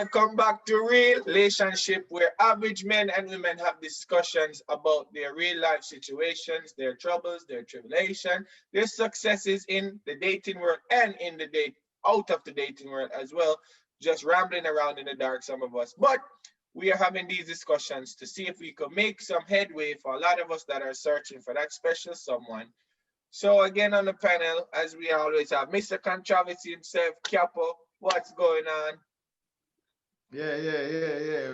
Welcome back to Relationship, where average men and women have discussions about their real life situations, their troubles, their tribulation, their successes in the dating world and in the date out of the dating world as well. Just rambling around in the dark, some of us. But we are having these discussions to see if we could make some headway for a lot of us that are searching for that special someone. So again on the panel, as we always have, Mr. Controversy himself, Capo. What's going on? Yeah.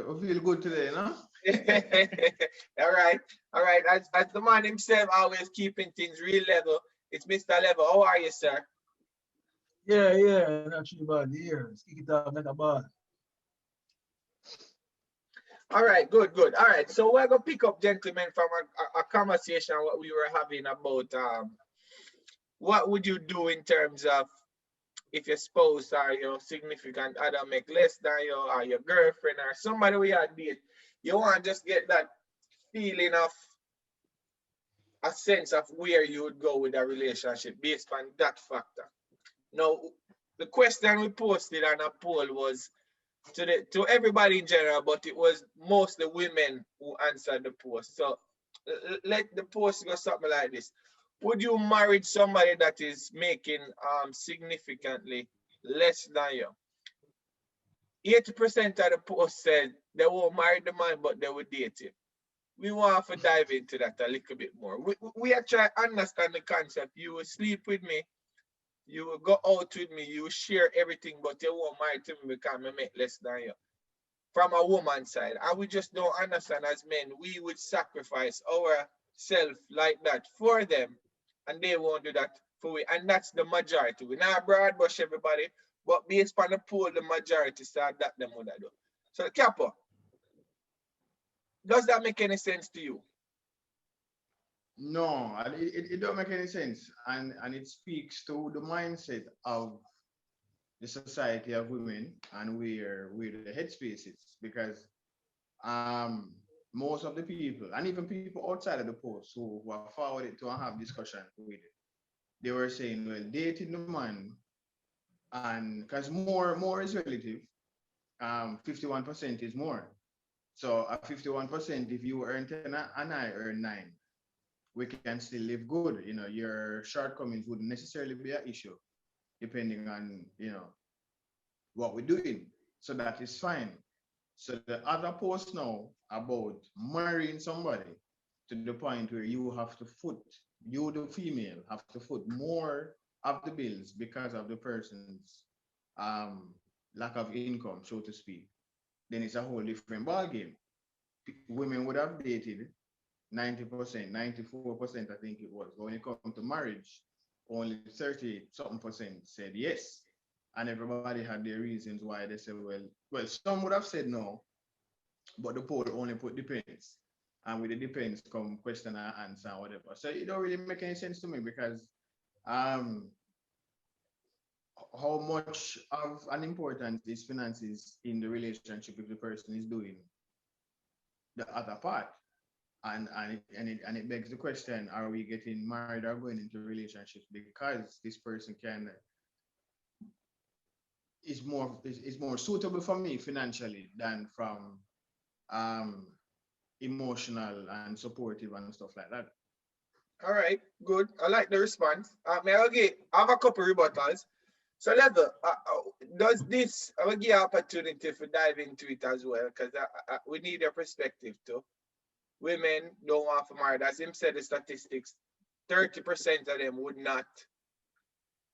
I feel good today, no? All right, all right. As the man himself, always keeping things real level. It's Mr. Level. How are you, sir? Yeah, not too bad. Here, let's kick it off like a ball. All right, good, good. All right, so we're gonna pick up, gentlemen, from a conversation what we were having about what would you do in terms of if your spouse or your significant other make less than you or your girlfriend or somebody we are date, you want to just get that feeling of a sense of where you would go with a relationship based on that factor. Now, the question we posted on a poll was to everybody in general, but it was most the women who answered the post. So let the post go something like this. Would you marry somebody that is making significantly less than you? 80% of the post said they won't marry the man, but they would date him. We want to dive into that a little bit more. We are trying to understand the concept. You will sleep with me, you will go out with me, you will share everything, but you won't marry to me because I make less than you. From a woman's side, and we just don't understand as men, we would sacrifice ourselves like that for them, and they won't do that for we. And that's the majority. We not broad brush everybody, but based on the poll, the majority said that them would do. So, Capo, does that make any sense to you? No, and it don't make any sense. And it speaks to the mindset of the society of women and where the headspace is. Because most of the people, and even people outside of the post who are forwarded to and have discussion with it, they were saying, well, dating the man, and because more is relative, 51% is more. So at 51%, if you earn 10 and I earn 9, we can still live good. You know, your shortcomings wouldn't necessarily be an issue, depending on, what we're doing. So that is fine. So the other post now about marrying somebody to the point where you have to foot, you the female have to foot more of the bills because of the person's um, lack of income, so to speak, then it's a whole different ballgame. Women would have dated 90%, 94%, I think it was. But when it comes to marriage, only 30 something percent said yes. And everybody had their reasons why they said, well, some would have said no, but the poll only put depends. And with the depends come question and answer and whatever. So it don't really make any sense to me because um how much of an importance is finances in the relationship if the person is doing the other part? And it begs the question: are we getting married or going into relationships because this person can is more suitable for me financially than from um emotional and supportive and stuff like that? All right, good. I like the response. May I have a couple rebuttals. So, Level, does this, I will give you an opportunity to dive into it as well, because we need your perspective too. Women don't want to marry. As him said, the statistics, 30% of them would not,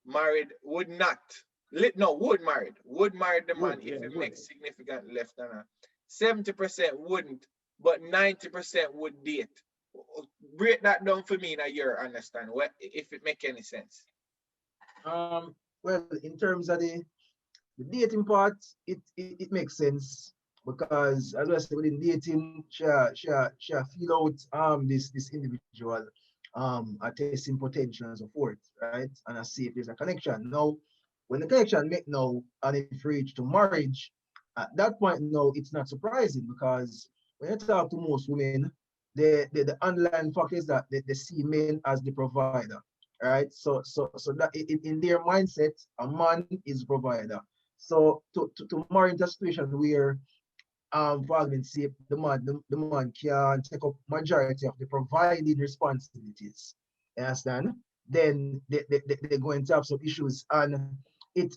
would marry the man if it Would. makes significant left than her. 70% wouldn't, but 90% would date. Break that down for me in a year, understand, if it make any sense. Well, in terms of the dating part, it makes sense because as I said within dating, she feel out this individual are testing potential and so forth, right? And I see if there's a connection. Now, when the connection make now and if reach to marriage, at that point now it's not surprising because when you talk to most women, the underlying fact is that they see men as the provider, right? So that in their mindset, a man is provider. So to marry into a situation where for argument's sake, the man can take up majority of the providing responsibilities. You understand? Then they're going to have some issues. And we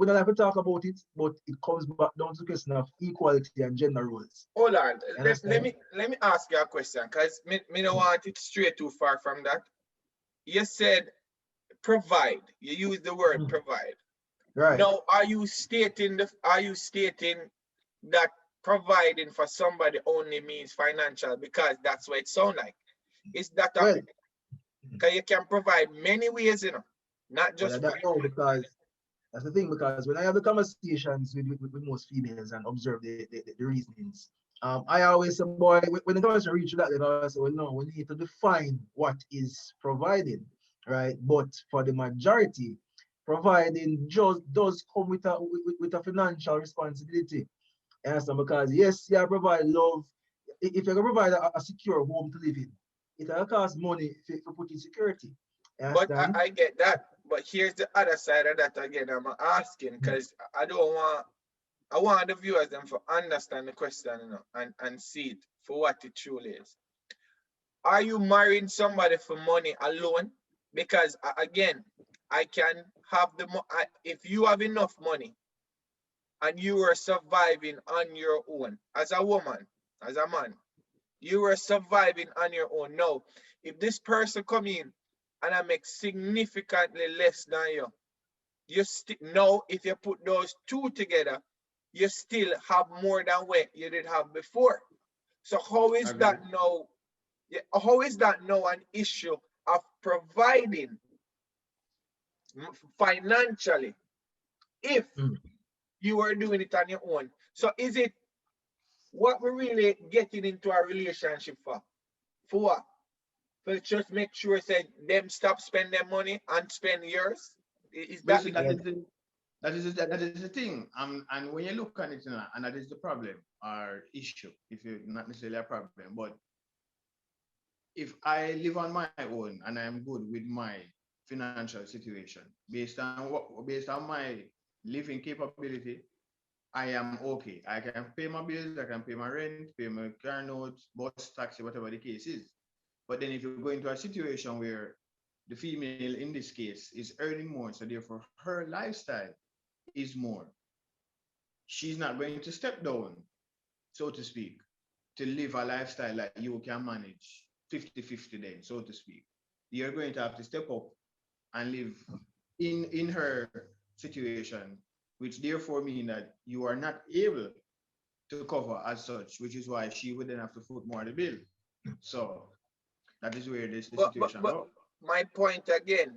don't have to talk about it, but it comes back down to the question of equality and gender roles. Hold on. You Let understand? me ask you a question, because me don't want it straight too far from that. You said provide. You use the word provide. Right. Now, are you stating that providing for somebody only means financial, because that's what it sounds like? Is that a, Well, because you can provide many ways, not well, I just don't know because that's the thing. Because when I have the conversations with most females and observe the reasonings, I always say, boy, when the conversation reach that, then I say, well, no, we need to define what is providing, right? But for the majority, providing just does come with a financial responsibility. You understand? Because yes, you provide love. If you provide a secure home to live in, it will cost money to put in security. You But understand? I get that. But here's the other side of that again. I'm asking because I want the viewers them to understand the question, and see it for what it truly is. Are you marrying somebody for money alone? Because again, I can have if you have enough money and you are surviving on your own as a woman, as a man, you are surviving on your own. No, if this person come in and I make significantly less than you still no, if you put those two together, you still have more than what you did have before. So how is Agree. that now? How is that now an issue of providing financially if Mm. you are doing it on your own? So is it what we're really getting into a relationship for? For what? For just make sure say them stop spending their money and spend yours? Is But you that see, the Yeah. that is the thing. And when you look at it, and that is the problem or issue, if you not necessarily a problem, but if I live on my own and I'm good with my financial situation based on my living capability, I am okay. I can pay my bills, I can pay my rent, pay my car notes, bus, taxi, whatever the case is. But then if you go into a situation where the female in this case is earning more, so therefore her lifestyle is more, she's not going to step down, so to speak, to live a lifestyle that you can manage 50-50 then, so to speak. You're going to have to step up and live in her situation, which therefore mean that you are not able to cover as such, which is why she would then have to foot more the bill. So that is where this the situation but go. my point again,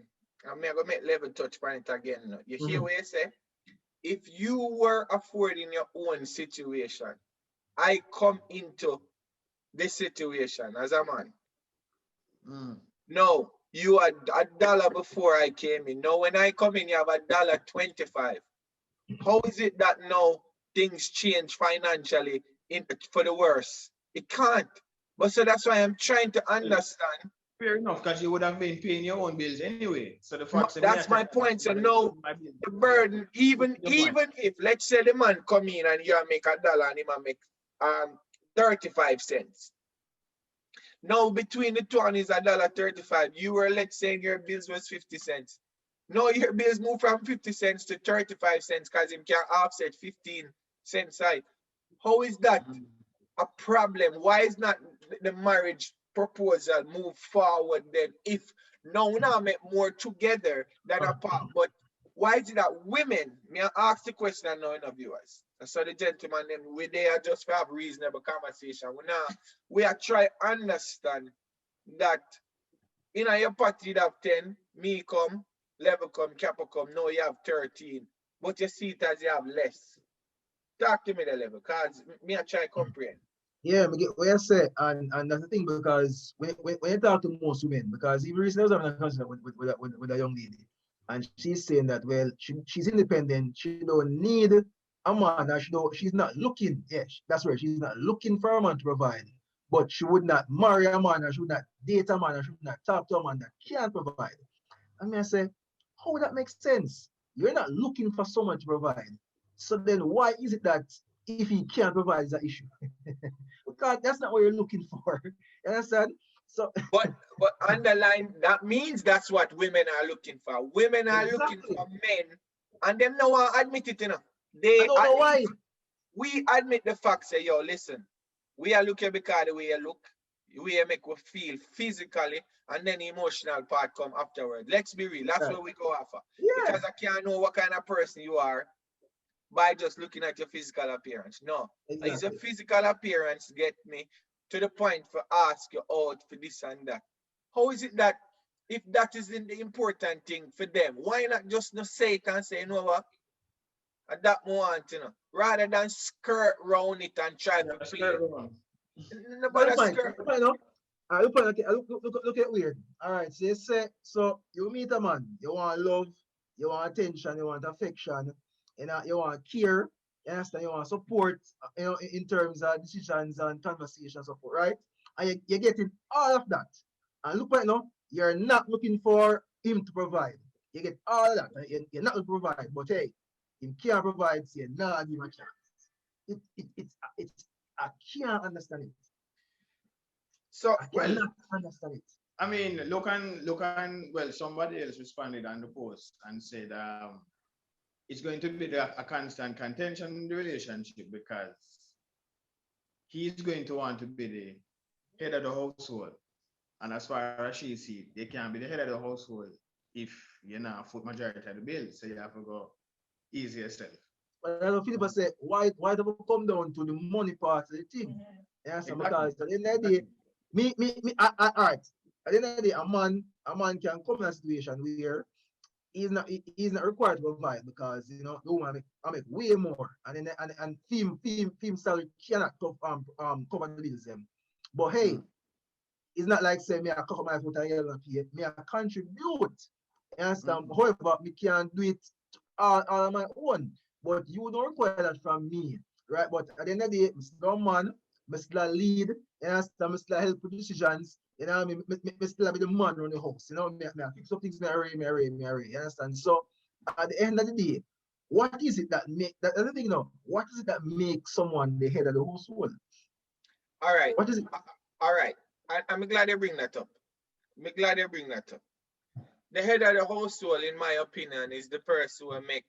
I'm gonna make level touch point again. You hear Mhm. what you say? If you were affording your own situation, I come into this situation as a man. Mm. No, you had $1 before I came in. Now when I come in, you have $1.25. How is it that now things change financially for the worse? It can't. But so that's why I'm trying to Well, understand. fair enough, because you would have been paying your own bills anyway. So the fact that me I That's my take point. So somebody to no, do my bills, the yeah, burden, you even see the point. even if let's say the man come in and you make $1 and him make 35 cents. Now between the two and is $1.35. You were, let's say your bills was 50 cents. Now your bills move from 50 cents to 35 cents because him can offset 15 cents side. How is that Mm. a problem? Why is not the marriage proposal move forward then? If no, we now make more together than apart, but why is it that women, may I ask the question now in the viewers? So the gentleman them we there just to have reasonable conversation. We are try understand that in your party you have 10, me come, level come, capital come, now you have 13. But you see it as you have less. Talk to me the level, cause me I try comprehend. Yeah, I get what you say, and that's the thing because when you talk to most women, because even recently I was having a conversation with a young lady, and she's saying that well, she's independent, she don't need a man, and she's not looking. Yeah, that's right, she's not looking for a man to provide, but she would not marry a man, or she would not date a man, or she would not talk to a man that can't provide. I mean, I say, how would that make sense? You're not looking for someone to provide. So then why is it that if he can't provide is an issue? Because that's not what you're looking for. You understand? So But underline that means that's what women are looking for. Women are looking exactly. for men, and them no one admit it, you know. I They don't at know why. least we admit the fact, say, yo, listen, we are looking because the way you look, the way you make us feel physically, and then the emotional part come afterward. Let's be real, that's Right. what we go after. Yeah, Because I can't know what kind of person you are by just looking at your physical appearance. No, it's a exactly. physical appearance get me to the point for ask you out for this and that. How is it that if that isn't the important thing for them, why not just not say it and say, you know what, and that more want, you know, rather than skirt round it and try to Yeah, play. skirt around. But Nobody skirt. the point, no? The point, okay, look at weird. All right, so you say, so you meet a man, you want love, you want attention, you want affection, you want care, you understand, you want support, in terms of decisions and conversations, support, right? And you're getting all of that. And look right now, you're not looking for him to provide. You get all of that. And you're not going to provide, but hey, him can't provide, so you're not give him a chance. It's I can't understand it. So I Well, cannot understand it. I mean, well, somebody else responded on the post and said it's going to be a constant contention in the relationship because he's going to want to be the head of the household. And as far as she sees, they can't be the head of the household if you're not foot majority of the bill. So you have to go easy yourself. But I know Philippa say, why do we come down to the money part of the thing? Yes, Exactly. because at the end of the day, Exactly. all right. At the end of the day, a man can come in a situation where he's not required to provide because the woman make way more and film salary cannot cover the bills them. But hey, Mm. it's not like say me I cover my foot and you don't pay. Me I contribute. You understand? Mm. However, me can do it all on my own. But you don't require that from me. Right? But at the end of the day, I'm still a man, I still lead, you understand? I still help with decisions. You know, me still be the man around the house. You know, me I fix up things, me array. You understand? So at the end of the day, what is it that make that other thing, what is it that makes someone the head of the household? all right. What is it? All right. I'm glad you bring that up. I'm glad you bring that up. The head of the household, in my opinion, is the person who will make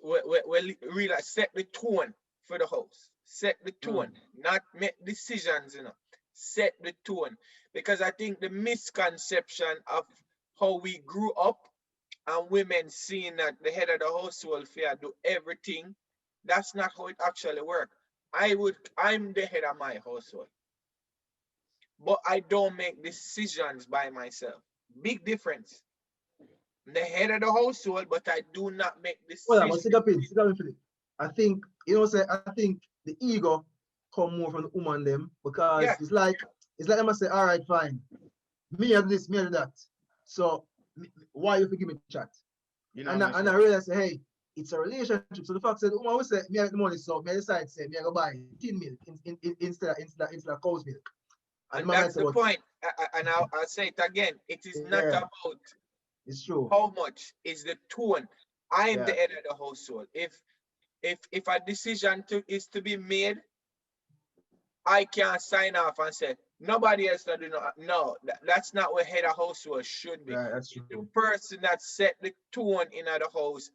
will really set the tone for the house. Set the tone, Mm. not make decisions, Set the tone. Because I think the misconception of how we grew up and women seeing that the head of the household fear do everything, that's not how it actually works. I'm the head of my household, but I don't make decisions by myself. Big difference. I'm the head of the household, but I do not make Well, I'm gonna decisions. sit up in Philip. I think say I think the ego come more from the woman them Yeah, because it's like I'm gonna say, all right, fine, me and this, me and that. So why you forgive me chat? You know, And mess I up. realize, hey, it's a relationship. So the fact that the woman will say, me have the money, so me decide say me I go buy tin milk instead of cow's milk. And the and man might that's say, the but point. And I'll say it again. It is not yeah, about it's true. how much, is the tone. I am the Yeah. head of the household. If a decision is to be made, I can't sign off and say nobody else to do no. That's not what head of household should be. Right, that's It's the true. person that set the tone in the house,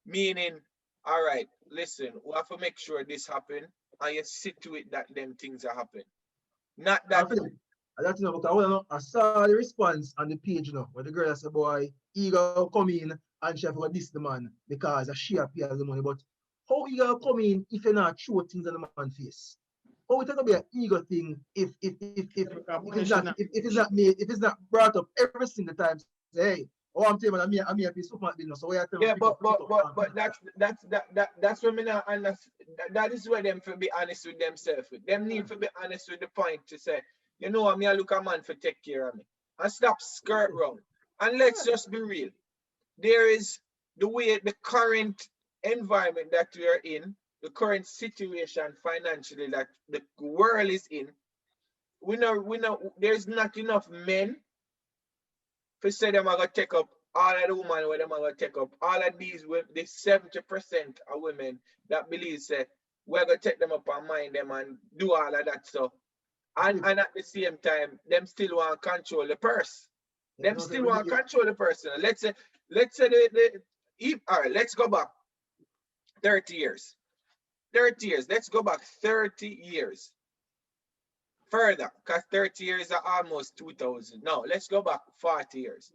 meaning, all right, listen, we have to make sure this happen, and you sit to it that them things are happen. Not I that. feel that's because I saw the response on the page, where the girl said, boy, he gonna come in and she have to diss the man because she pay the money. But how you gonna come in if you're not throw things on the man's face? How it gonna be an ego thing Yeah, because money should not if be an it's issue. not made, if it's not brought up every single time? Say, hey, oh, I'm telling you, I'm here to super business. So why you tell me Yeah, pick up, pick up, but that's what me not understand. That is where them for be honest with themselves. Them need to be honest with the point to say, you know what, me I look a man for take care of me. And stop skirt round. And let's yeah, just be real. There is the way the current environment that we are in, the current situation financially that the world is in. We know there's not enough men to say them are gonna take up all of the women where them are gonna take up, all of these the 70% of women that believe say we're gonna take them up and mind them and do all of that stuff. And at the same time, them still want to control the purse. Them still want to control the person. Let's say all right, let's go back 30 years. 30 years. Let's go back 30 years. Further, because 30 years are almost 2000. No, let's go back 40 years.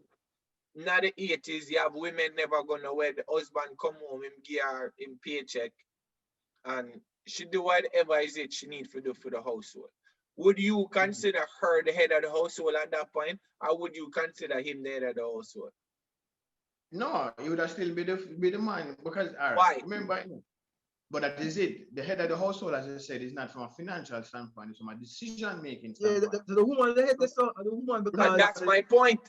Now the 80s, you have women never gonna where the husband come home, him give her him paycheck, and she do whatever is it she need to do for the household. Would you consider her the head of the household at that point, or would you consider him the head of the household? No, it would have still be the man because Why? remember, but that is it. The head of the household, as I said, is not from a financial standpoint, it's from a decision making standpoint. Yeah, the woman, the head, the woman, because And that's my point.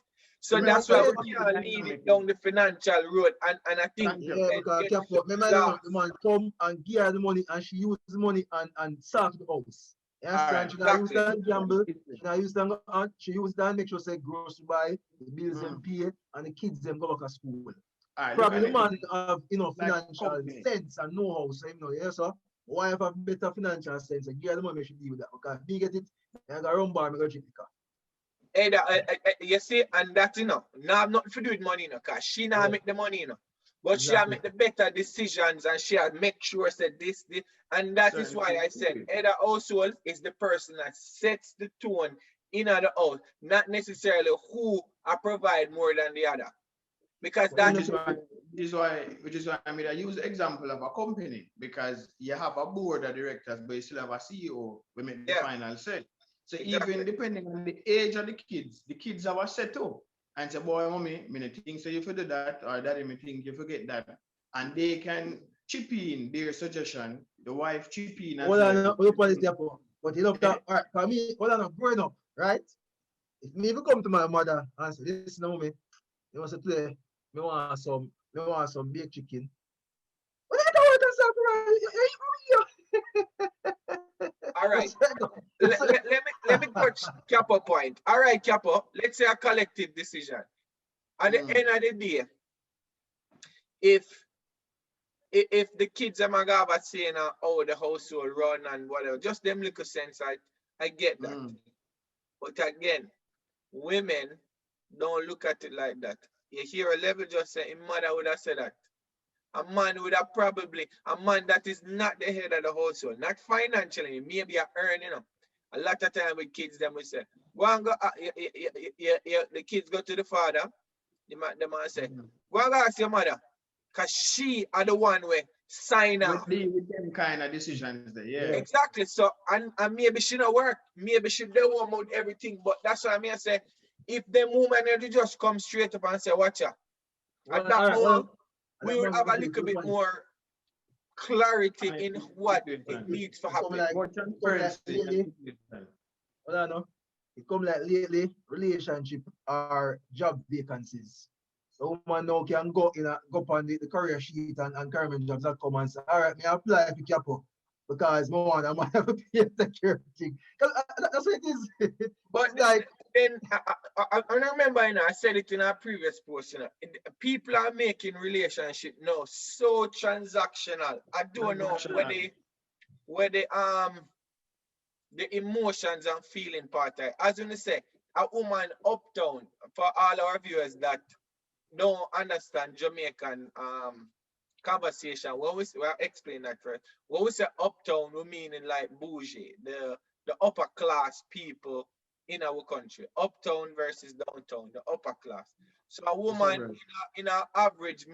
So Remember, that's why so we can't lead it down the financial road. And I think yeah, because remember the man come and give her the money and she use the money and start the house. You understand? She not use that gamble. She not use that. She use that make sure say grocery buy, the bills them pay, and the kids them go back to school. Probably the man have financial sense and know-how. So yes, sir. Wife have better financial sense. And give her the money she deal with that. Because if me get it, I got run bar, I go check it. You see, and that now have nothing to do with money, because she not make the money, but exactly. She make the better decisions and she make sure that this, and that is why I said head of household is the person that sets the tone in the house, not necessarily who I provide more than the other. Because that which is why I mean I use the example of a company, because you have a board of directors, but you still have a CEO who make the final say. So exactly. Even depending on the age of the kids have a set up. And say, boy, mommy, me think so you forget that, or daddy, me think you forget that. And they can chip in their suggestion, the wife chip in as well. But you know, for me, growing up, right? If me even come to my mother and say, listen, mommy, you want to play, me want some baked chicken. What do you all right. let me touch Capo point. All right, Capo, let's say a collective decision. At the end of the day, if the kids are gonna saying oh the household run and whatever, just them little sense, I get that. But again, women don't look at it like that. You hear a level just say, his mother would have said that. A man would have probably, a man that is not the head of the household, not financially, maybe a earn, A lot of time with kids, them will say, go and go, the kids go to the father, the man say, go and go ask your mother, because she are the one where sign off. With them kind of decisions there, yeah. Exactly. So, and maybe she not work, maybe she don't want out everything, but that's why I mean, I say, if the woman they just come straight up and say, watch out, at that moment, we will have a little bit more clarity in what it needs to happen. It come like lately, relationship or job vacancies. So woman now can go on the career sheet and government jobs that come and say, all right, me apply for Capo because I want to pay security. That's what it is. But like then I remember I said it in our previous post, people are making relationship now so transactional. I don't know where the emotions and feeling part are. As you say, a woman uptown, for all our viewers that don't understand Jamaican conversation, when we explain that first. When we say uptown, we mean in like bougie, the upper class people in our country. Uptown versus downtown, the upper class. So a woman in an average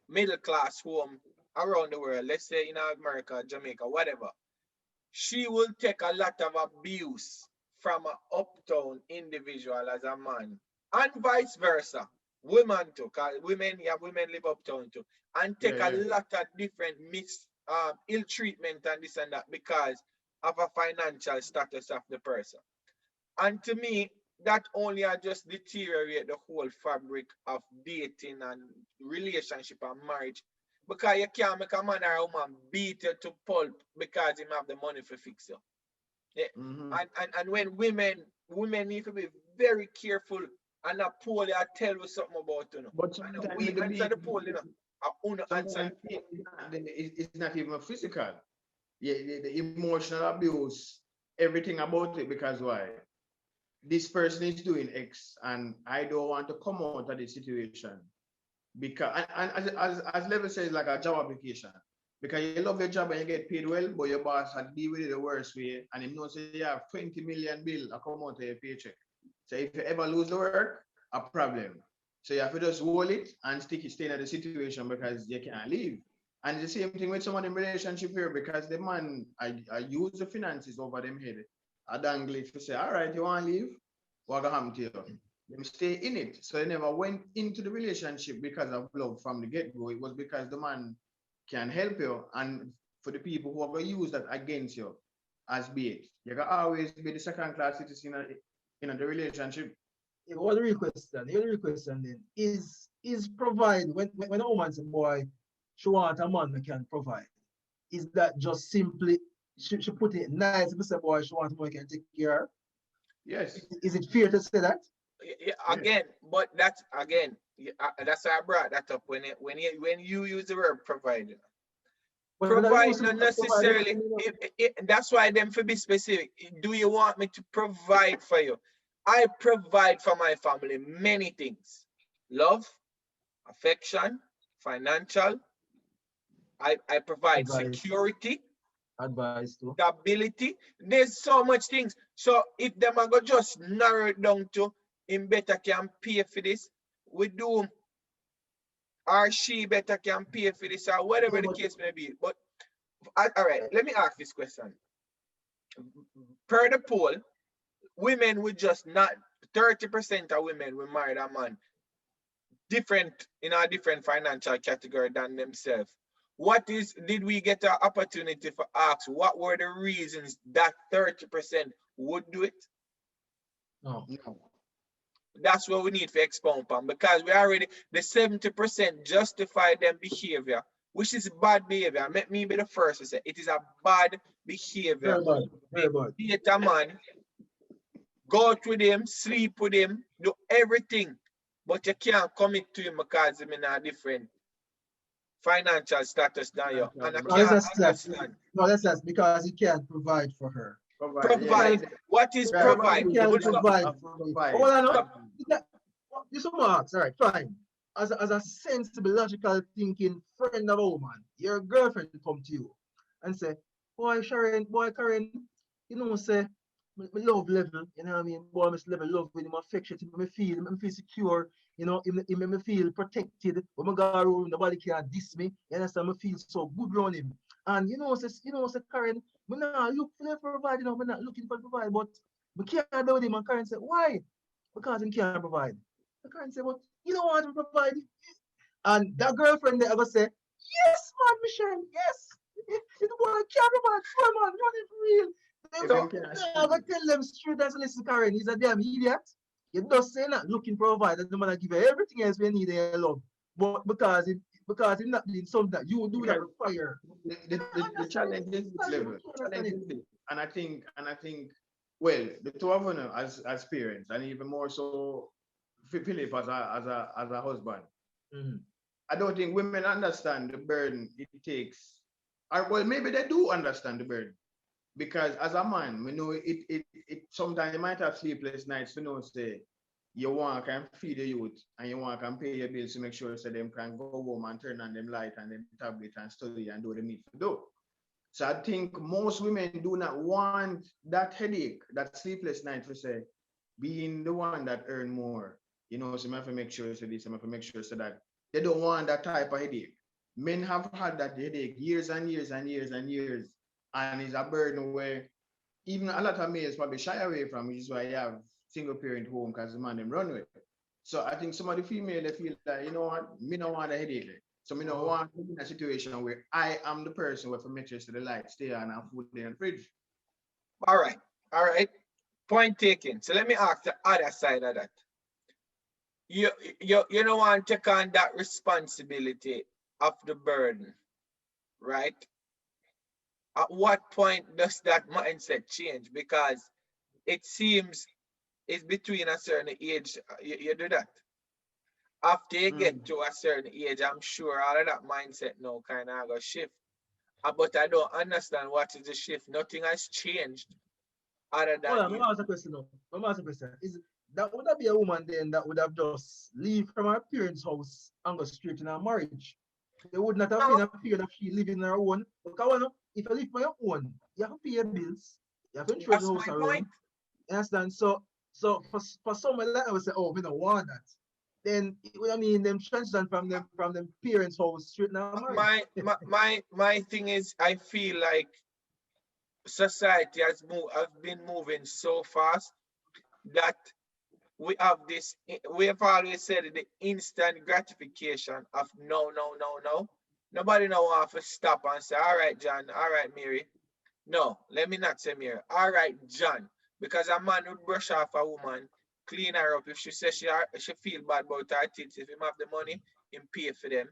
middle class home around the world, let's say in America, Jamaica, whatever, she will take a lot of abuse from an uptown individual as a man, and vice versa. Women too, because women live uptown too, and take a lot of different ill treatment and this and that because of a financial status of the person. And to me, that only just deteriorate the whole fabric of dating and relationship and marriage. Because you can't make a man or a woman beat you to pulp because he have the money for fix you. Yeah. And when women need to be very careful and a poll I tell you something about, you know. But And sometimes we it answer be the poll, you know. And answer sometimes the poll. it's not even physical. Yeah, the emotional abuse, everything about it. Because why? This person is doing X, and I don't want to come out of this situation because as Level says, like a job application. Because you love your job and you get paid well, but your boss had deal with it the worst way, and he knows you have 20 million bill a come out of your paycheck. So if you ever lose the work, a problem. So you have to just hold it and stay in the situation because you can't leave. And it's the same thing with someone in relationship here because the man I use the finances over them head. I dangle it to say, all right, you want to leave? What gonna happen to you? Them stay in it. So they never went into the relationship because of love from the get-go. It was because the man can help you. And for the people who are going to use that against you as bait, you can always be the second class citizen in the relationship. Yeah, what the real question? The real question then is provide when a woman say, boy, she want a man that can provide. Is that just simply she put it nice if say, boy, she want a man that can take care of her? Yes. Is it fair to say that? Yeah, Yes. again, but that's again, that's why I brought that up when you use the word provide. But I Provide use not provide necessarily. That's why them for be specific. Do you want me to provide for you? I provide for my family many things: love, affection, financial. I provide advice, security, advice too. stability. There's so much things. So if them are go just narrow it down to him better can pay for this, we do, or she better can pay for this, or whatever Yeah, the but case may be. But all right, let me ask this question. Per the poll, women would just not 30% of women will marry a man different in a different financial category than themselves. Did we get an opportunity for ask what were the reasons that 30% would do it? no. No. That's what we need to expound upon because we already the 70% justify them behavior, which is bad behavior. Let me be the first to say it is a bad behavior. Very bad. Very bad. Date a man, go out with him, sleep with him, do everything, but you can't commit to him because he's in a different financial status than you, and I No, let's can't just that. understand. No, let's just because he can't provide for her. Provide. Yeah, Provide. What is Right. provide? He can't Good stuff. provide for me. Provide. Oh, I know. And This one marks. All right, fine. As a sensible, logical thinking friend of a woman, your girlfriend come to you and say, boy, Sharon, boy, Karen, you know, say, my love level, you know what I mean? Boy, I level love with him, affection, me feel secure, you know, he me feel protected. When I go around, nobody can diss me. You understand? Me feel so good around him. And say, Karen, me not look for provide, you know, me not looking for provide, but me can't do with him. And Karen said, why? Because he can't provide. The Karen said, but you don't want to provide. And that girlfriend there, I go say, yes, man, Michelle, yes. The boy can't provide, swear, man, not it real. if So, him can I go tell them straight as listen, Karen, he's a damn idiot. You just say not looking for provide, the man give you everything else we need in your love. But because he's not doing something that you do that require. the challenge is this level. Challenge is this. And I think well, the two of them as parents, and even more so Philip as a husband. Mhm. I don't think women understand the burden it takes. Or well, maybe they do understand the burden. Because as a man, we know it sometimes you might have sleepless nights, you know, say you want can feed the youth and you want can pay your bills to make sure so them can go home and turn on them light and them tablet and study and do what they need to do. So I think most women do not want that headache, that sleepless night to say, being the one that earn more. You know, so I have to make sure so this, I have to make sure so that they don't want that type of headache. Men have had that headache years and years and years and years. And it's a burden where even a lot of males probably shy away from, which is why you have single parent home because the man them run with. So I think some of the female they feel that you know what, me don't want a headache. So me don't want to be in a situation where I am the person where for make sure so the light stay on and food in the fridge. All right. All right. Point taken. So let me ask the other side of that. You don't want to take on that responsibility of the burden, right? At what point does that mindset change? Because it seems is between a certain age, you do that. After you get to a certain age, I'm sure all of that mindset now kind of go shift. But I don't understand what is the shift. Nothing has changed other than Hold on, let me ask a question now. Let me ask a question. That would that be a woman then that would have just leave from her parents' house and go straight in her marriage? There would not have been no. a period of she living on her own. Because if you live on your own, you have to pay your bills, you have to ensure the That's house my around. point. You understand? So for someone like I would say, oh, we don't want that. Then I mean them transition from them parents' house straight in her marriage. My thing is, I feel like society has been moving so fast that we have this. We have always said the instant gratification of no, no, no, no. Nobody now want to stop and say, all right, John, all right, Mary. No, let me not say Mary. All right, John. Because a man would brush off a woman, clean her up. If she says she feel bad about her tits, if him have the money, him pay for them.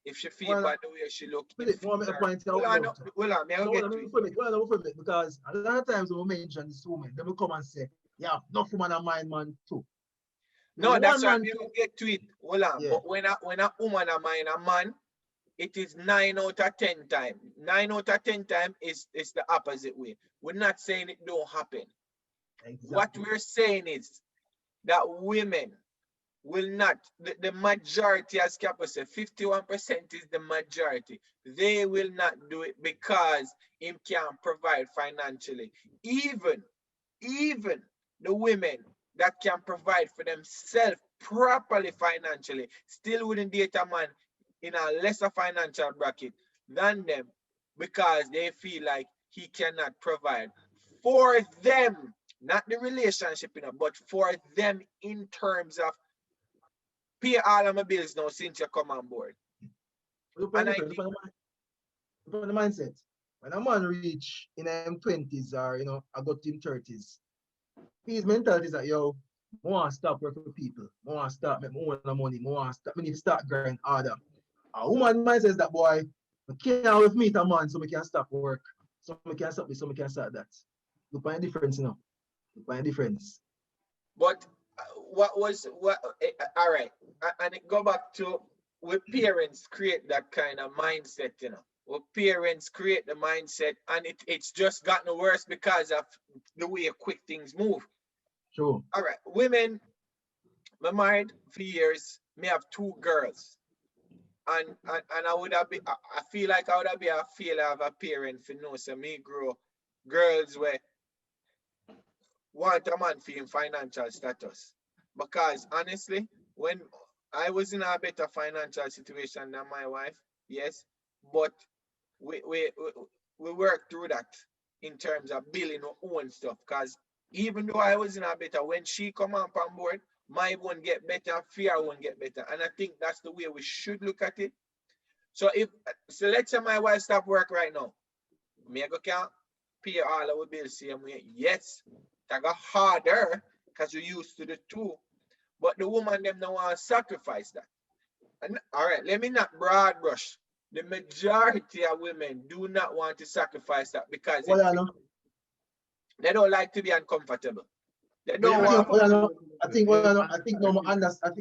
If she feel Well, bad the way she look, him Philip, feed want me to her. point Hold out on, now. hold on, may I No, get let to me it? put it. Well, let me put it because a lot of times when we mention this woman, they will come and say, yeah, no woman and mind man too. The No, that's one why man we too. will get to it. Hold on. Yeah, But when a woman a mind a man, it is 9 out of 10 times. 9 out of 10 times is the opposite way. We're not saying it don't happen. What exactly. we're saying is that women will not, the majority, as Capo said, 51% is the majority. They will not do it because him can't provide financially. Even the women that can provide for themselves properly financially still wouldn't date a man in a lesser financial bracket than them because they feel like he cannot provide for them, not the relationship, but for them in terms of pay all of my bills now since you come on board. Look And on I different, think, look on the mindset. When a man reach in them 20s or I got in 30s, his mentality is that yo, I want to stop working for people. I want to start make more money. I want to start, I need to start grind harder. A woman mindset is that boy, I can't with meet a man so I can stop work. So I can stop this, so I can start that. Look at the difference, Look at the difference. but all right, and it go back to where parents create that kind of mindset, where parents create the mindset, and it's just gotten worse because of the way quick things move. Sure. All right, women, I'm married for years, me have 2 girls, and I would have been, I feel like I would have been a failure of a parent for no, so me grow girls where want a man for him financial status. Because honestly, when I was in a better financial situation than my wife, yes, but we we we, we worked through that in terms of building our own stuff. Because even though I was in a better, when she come up on board, my one get better, fear won't get better. And I think that's the way we should look at it. So let's say my wife stop work right now. Me go can pay all our bills same way. Yes, that got harder because we used to the two. But the woman them don't want to sacrifice that. And all right, let me not broad brush. The majority of women do not want to sacrifice that because Well, I know. they don't like to be uncomfortable. They But don't I yeah, think, want. well, I know. I think I no, agree. I think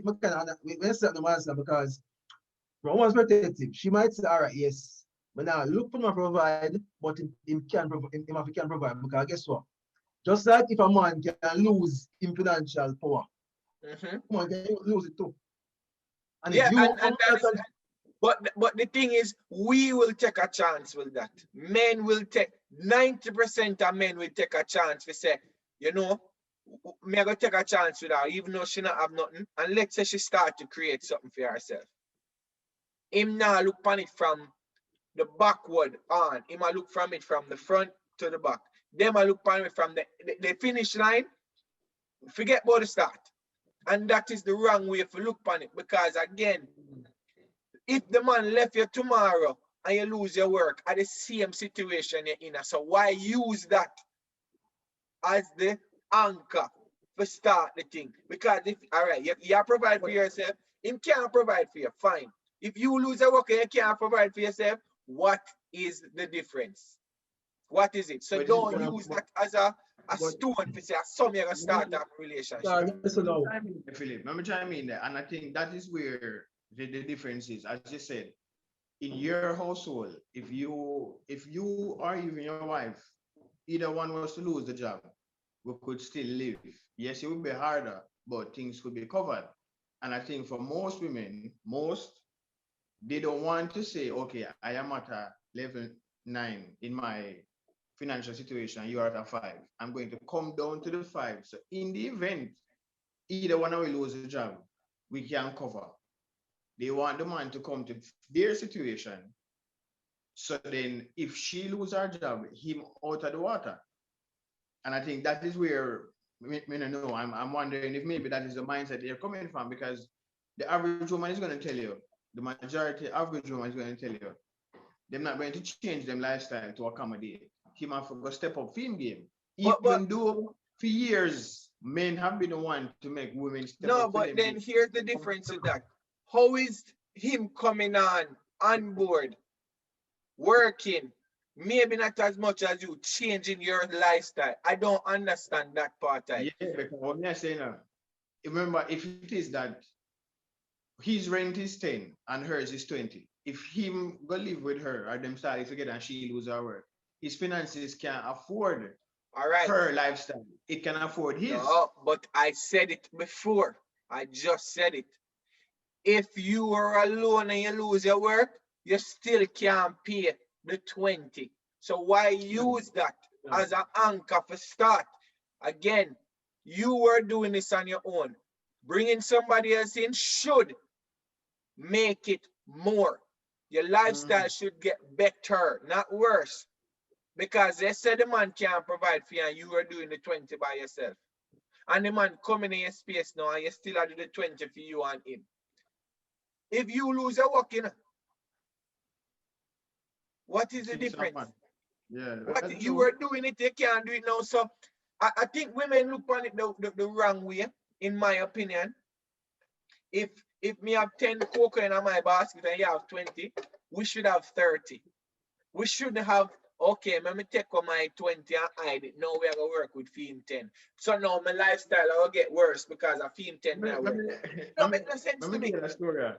we can we set the answer because from one's perspective, she might say, all right, yes, but now look for my provide, but him can provide because guess what? Just like if a man can lose in financial power, Mhm. woman can lose it too. And if Yeah, you and that is, but the thing is, we will take a chance with that. Men will take 90% of men will take a chance. We say, you know, me I go take a chance with her, even though she not have nothing. And let's say she start to create something for herself. Him now look on it from the backward on. Him I look from it from the front to the back. Them I look on it from the finish line. Forget about the start. And that is the wrong way to look on it. Because again, if the man left you tomorrow and you lose your work at the same situation you're in, so why use that as the anchor for start the thing? Because if all right, you provide for yourself, him can't provide for you. Fine. If you lose a work and you can't provide for yourself, what is the difference? What is it? So But this is don't use that a But stone to say some you're gonna start a relationship. So now, Philip, let me chime in there. And I think that is where the difference is. As you said, in your household, if you or even your wife, either one was to lose the job, we could still live. Yes, it would be harder, but things could be covered. And I think for most women, they don't want to say, okay, I am at a level 9 in my financial situation, you are at a 5. I'm going to come down to the 5. So in the event either one will lose a job, we can cover. They want the man to come to their situation. So then if she lose her job, him out of the water. And I think that is where I don't know. I'm wondering if maybe that is the mindset they're coming from, because the average woman is going to tell you, the majority average woman is going to tell you, they're not going to change them lifestyle to accommodate. Him have to go step up film game. But Even though for years men have been the one to make women step no, up for but them then game. here's the difference with that. How is him coming on board, working, maybe not as much as you, changing your lifestyle? I don't understand that part. Yeah, because what I'm saying now, remember, if it is that his rent is 10 and hers is 20, if him go live with her or them start together and she lose her work, his finances can't afford All right. her lifestyle. It can afford his. No, but I said it before. I just said it. If you are alone and you lose your work, you still can't pay the 20. So why use that as an anchor for start? Again, you were doing this on your own. Bringing somebody else in should make it more. Your lifestyle should get better, not worse. Because they said the man can't provide for you and you are doing the 20 by yourself. And the man coming in your space now and you still are doing the 20 for you and him. If you lose your work, what is the difference? Yeah, What you were doing it, you can't do it now. So I think women look on it the wrong way, in my opinion. If me have 10 cocoa in my basket and you have 20, we should have 30. We shouldn't have, okay, let me take on my 20 and hide it. Now we are going to work with Theme 10. So now my lifestyle will get worse because of Theme 10 now. That makes no sense to me. Let me story.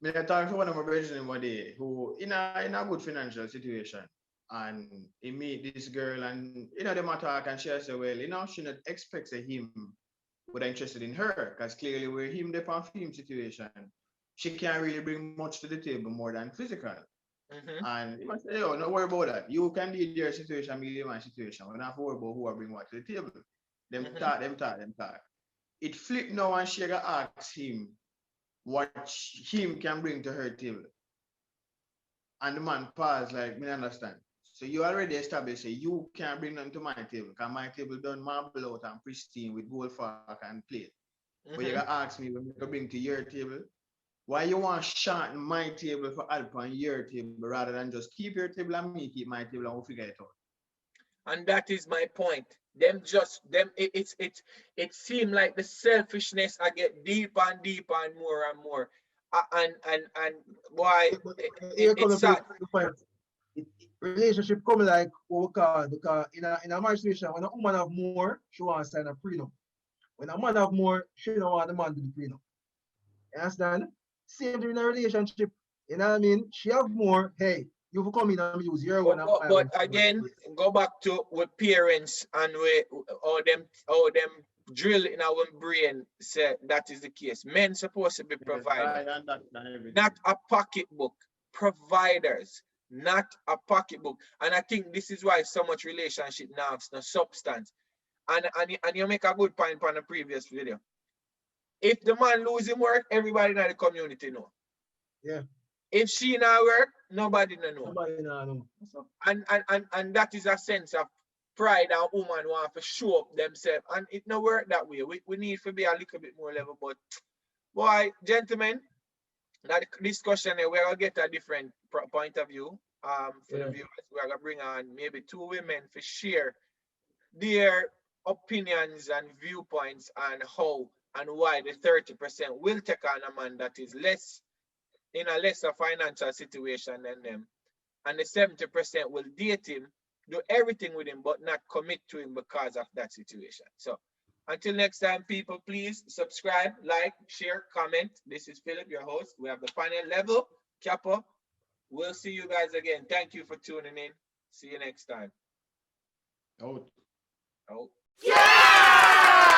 I talked to one of my brethren one day who in a good financial situation, and he meet this girl, and them talk, and she say, well, she not expects him would interested in her, because clearly we're him the on film situation. She can't really bring much to the table more than physical. And he must say, oh, don't worry about that. You can deal your situation, me deal my situation. We're not worry about who I bring what to the table. Them talk. It flipped now, and she got ask him what him can bring to her table. And the man paused like, me understand. So you already established say you can't bring them to my table, because my table done marble out and pristine with gold fork and plate. But you gotta ask me when you can bring to your table. Why you want shorten my table for help on your table rather than just keep your table and me keep my table and we'll figure it out. And that is my point. It seemed like the selfishness I get deeper and deeper and more. And why it's sad. Relationship come like what we call, because in a marriage situation, when a woman have more, she wants to sign a prenup. When a man have more, she don't want the man to do the prenup. You understand? Same thing in a relationship. You know what I mean? She have more. Hey, you come in and use your one. But again, go back to with parents and we all them drill in our brain say that is the case. Men supposed to be providers, not a pocketbook. Providers, not a pocketbook. And I think this is why so much relationship now has no substance. And you make a good point on the previous video. If the man losing work, everybody in the community know. Yeah. If she not work, nobody know. Nobody know. And that is a sense of pride and woman want to show up themselves. And it no work that way. We need to be a little bit more level. But boy, gentlemen, that discussion we're gonna get a different point of view. For the viewers, we're gonna bring on maybe 2 women to share their opinions and viewpoints on how and why the 30% will take on a man that is less in a lesser financial situation than them, and the 70% will date him do everything with him, but not commit to him because of that situation. So until next time, people, please subscribe, like, share, comment. This is Philip, your host. We have the panel level, Capo. We'll see you guys again. Thank you for tuning in. See you next time. Out. Oh. Yeah!